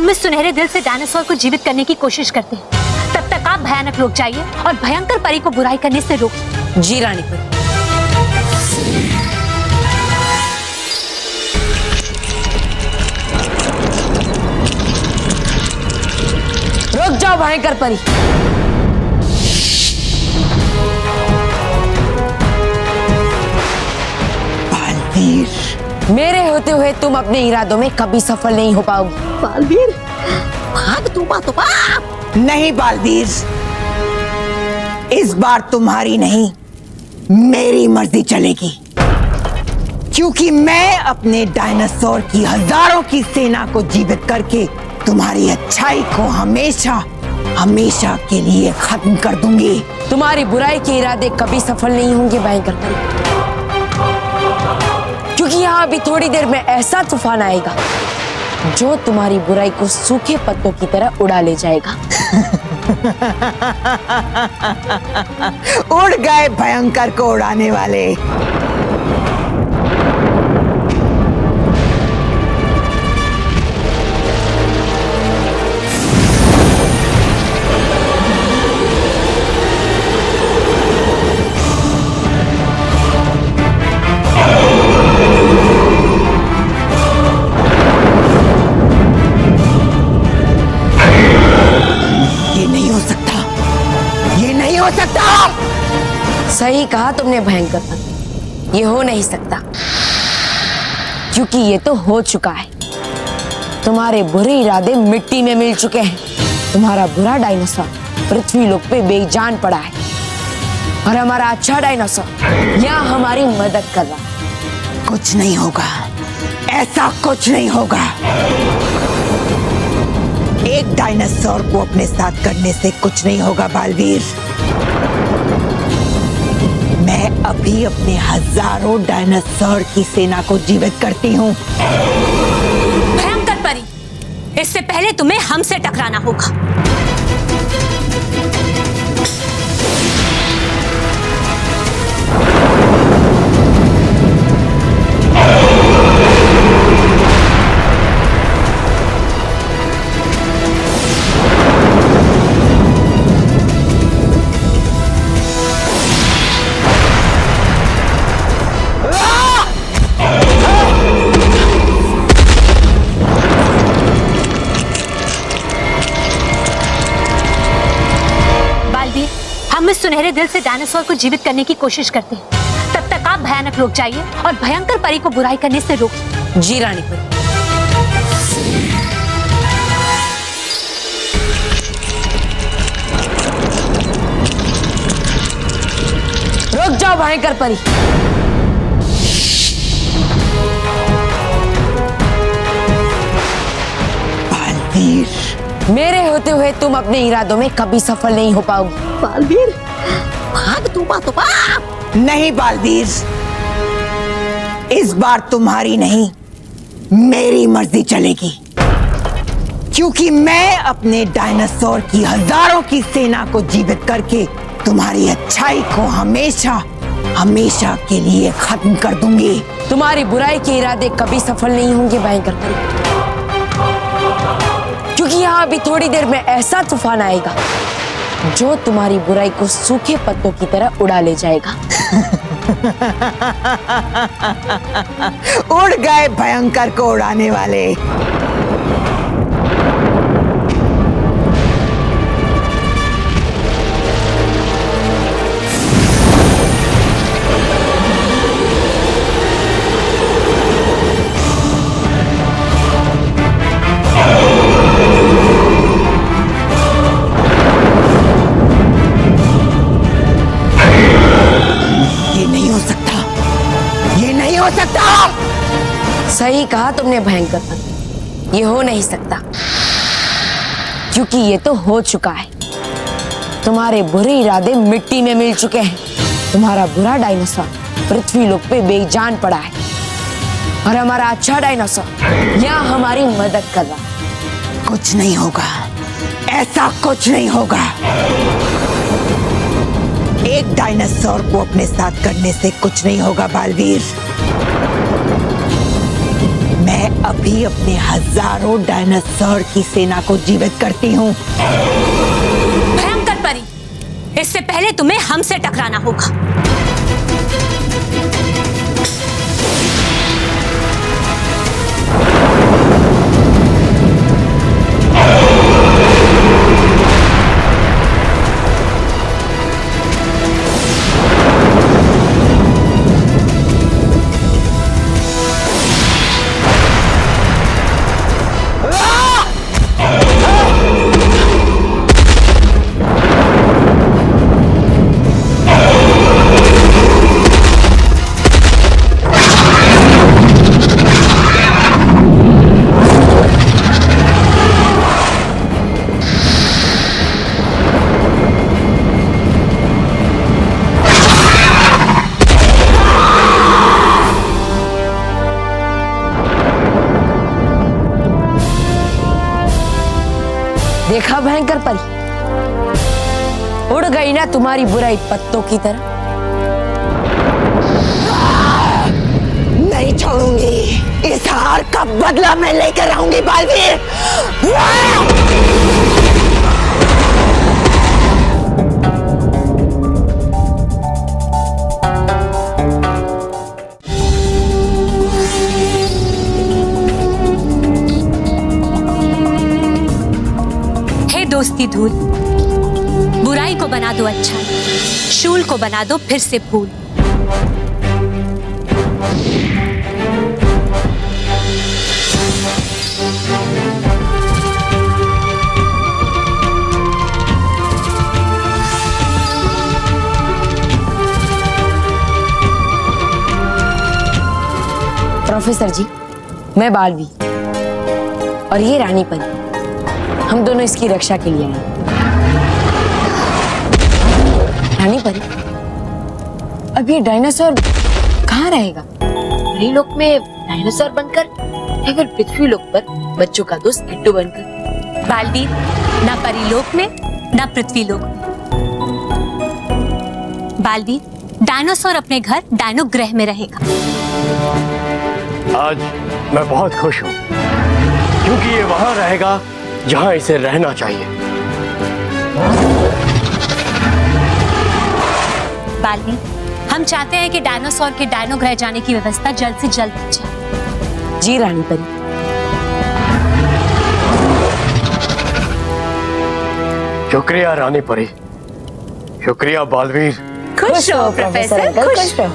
हम इस सुनहरे दिल से डायनासोर को जीवित करने की कोशिश करते हैं, तब तक आप भयानक लोग जाइए और भयंकर परी को बुराई करने से रोकिए। जी रानी परी। रुक जाओ भयंकर परी। बालवीर, मेरे होते हुए तुम अपने इरादों में कभी सफल नहीं हो पाओगी। बालवीर, भाग तू बात बाप। नहीं बालवीर, इस बार तुम्हारी नहीं मेरी मर्जी चलेगी, क्योंकि मैं अपने डायनासोर की हजारों की सेना को जीवित करके तुम्हारी अच्छाई को हमेशा हमेशा के लिए खत्म कर दूंगी। तुम्हारी बुराई के इरादे कभी सफल नहीं होंगे भयंकर परी, क्योंकि यहाँ अभी थोड़ी देर में ऐसा तूफान आएगा जो तुम्हारी बुराई को सूखे पत्तों की तरह उड़ा ले जाएगा। उड़ गए भयंकर को उड़ाने वाले। सही कहा तुमने भयंकर परी, ये हो नहीं सकता, क्योंकि ये तो हो चुका है। तुम्हारे बुरे इरादे मिट्टी में मिल चुके हैं। तुम्हारा बुरा डायनासोर पृथ्वी लोक पे बेजान पड़ा है और हमारा अच्छा डायनासोर यहाँ हमारी मदद कर रहा है। कुछ नहीं होगा, ऐसा कुछ नहीं होगा। एक डायनासोर को अपने साथ करने से कुछ नहीं होगा बालवीर। मैं अभी अपने हजारों डायनासोर की सेना को जीवित करती हूँ। भयंकर परी, इससे पहले तुम्हें हमसे टकराना होगा। हम इस सुनहरे दिल से डायनासोर को जीवित करने की कोशिश करते हैं, तब तक आप भयानक लोग जाइए और भयंकर परी को बुराई करने से रोकिए। जी रानी परी। रुक जाओ भयंकर परी। बालवीर, मेरे होते हुए तुम अपने इरादों में कभी सफल नहीं हो पाओगी। बालवीर, भाग तू बात बाप। नहीं बालवीर, इस बार तुम्हारी नहीं मेरी मर्जी चलेगी, क्योंकि मैं अपने डायनासोर की हजारों की सेना को जीवित करके तुम्हारी अच्छाई को हमेशा हमेशा के लिए खत्म कर दूंगी। तुम्हारी बुराई के इरादे कभी सफल नहीं होंगे भयंकर परी, क्योंकि यहाँ अभी थोड़ी देर में ऐसा तूफान आएगा जो तुम्हारी बुराई को सूखे पत्तों की तरह उड़ा ले जाएगा। उड़ गए भयंकर को उड़ाने वाले। सही कहा तुमने भयंकर परी, ये हो नहीं सकता, क्योंकि ये तो हो चुका है। तुम्हारे बुरे इरादे मिट्टी में मिल चुके हैं। तुम्हारा बुरा डायनासोर पृथ्वी लोक पे बेजान पड़ा है और हमारा अच्छा डायनासोर यहाँ हमारी मदद कर रहा है। कुछ नहीं होगा, ऐसा कुछ नहीं होगा। एक डायनासोर को अपने साथ करने से कुछ नहीं होगा बालवीर। मैं अभी अपने हजारों डायनासोर की सेना को जीवित करती हूँ। भयंकर परी, इससे पहले तुम्हें हमसे टकराना होगा। देखा भयंकर परी, उड़ गई ना तुम्हारी बुराई पत्तों की तरह। नहीं छोड़ूंगी, इस हार का बदला मैं लेकर आऊंगी बालवीर। दोस्ती धूल, बुराई को बना दो अच्छा, शूल को बना दो फिर से फूल। प्रोफेसर जी, मैं बालवी और ये रानी परी, हम दोनों इसकी रक्षा के लिए आए। रानी परी, अब ये डायनासोर कहाँ रहेगा? परीलोक में डायनासोर बनकर या फिर पृथ्वी लोक पर बच्चों का दोस्त किट्टू बनकर? बालवीर, ना परीलोक में ना पृथ्वी लोक में। बालवीर, डायनासोर अपने घर डायनो ग्रह में रहेगा। आज मैं बहुत खुश हूँ क्योंकि ये वहां रहेगा जहां इसे रहना चाहिए। बालवीर, हम चाहते हैं कि डायनासोर के डायनो ग्रह जाने की व्यवस्था जल्द से जल्द हो जाए। जी रानी परी। शुक्रिया रानी परी, शुक्रिया बालवीर। खुश रहो प्रोफेसर, खुश रहो।